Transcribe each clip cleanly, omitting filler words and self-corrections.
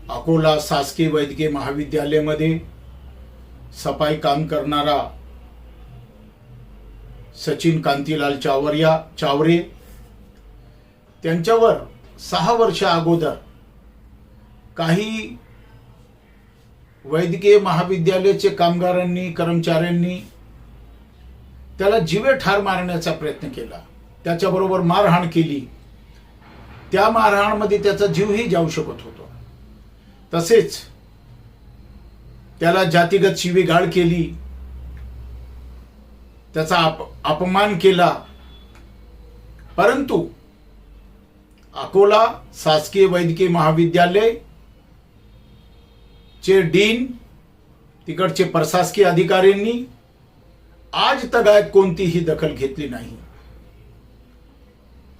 अकोला शासकीय वैद्यकीय महाविद्यालयामध्ये सफाई काम करणारा सचिन कांतीलाल चावरे त्यांच्यावर 6 वर्ष अगोदर काही वैद्यकीय महाविद्यालयाचे कामगारांनी कर्मचाऱ्यांनी त्याला जीवे ठार मारण्याचा प्रयत्न केला, त्याच्याबरोबर मारहाण केली। त्या मारहाणमध्ये त्याचा जीवही जाऊ शकत होता। तसेच त्याला जातीगत शिवीगाळ केली, त्याचा अपमान केला। परंतु अकोला शासकीय वैद्यकीय महाविद्यालय चे डीन, तिकडचे प्रशासकीय अधिकाऱ्यांनी आज तगायत कोणतीही दखल घेतली नाही।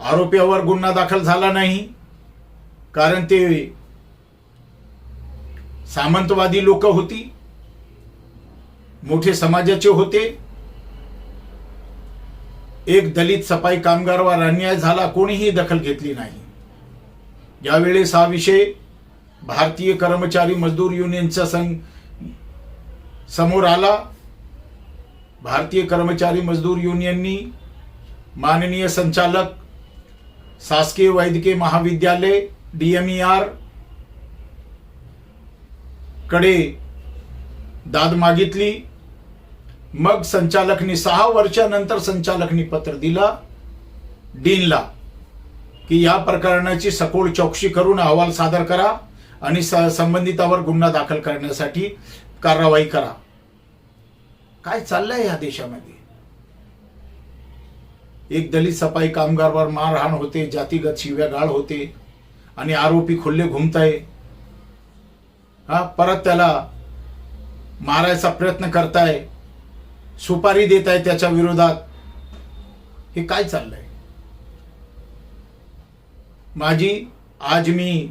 आरोपीवर गुन्हा दाखल झाला नाही, कारण ते सामंतवादी लोक होती, मोठे समाजाचे होते। एक दलित सफाई कामगारावर अन्याय झाला, कोणीही दखल घेतली नाही। यावेळेस हा विषय भारतीय कर्मचारी मजदूर युनियनचा समोर आला। भारतीय कर्मचारी मजदूर युनियननी माननीय संचालक शासकीय वैद्यकीय महाविद्यालय DMER कडे दाद मागितली। मग संचालकनी 6 वर्षानंतर संचालकनी पत्र दिला डीनला की या प्रकरणाची सखोल चौकशी करून अहवाल सादर करा आणि संबंधितावर गुन्हा दाखल करण्यासाठी कारवाई करा। काय चाललंय या देशामध्ये? एक दलित सफाई कामगारावर मारहाण होते, जातीगत शिव्यागाळ होते आणि आरोपी खुल्ले घुमताय। परत त्याला मारायचा प्रयत्न करताय, सुपारी देताय त्याच्या विरोधात। हे काय चाललंय? आज मी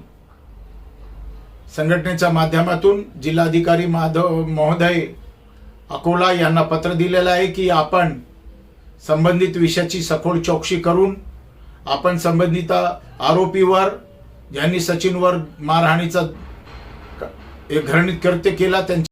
संघटनेच्या माध्यमातून जिल्हाधिकारी महोदय अकोला यांना पत्र दिलेलं आहे की आपण संबंधित विषयाची सखोल चौकशी करून आपण संबंधित आरोपीवर, ज्यांनी सचिनवर मारहाणीचा घृणित कृत्य केला, त्यांच्या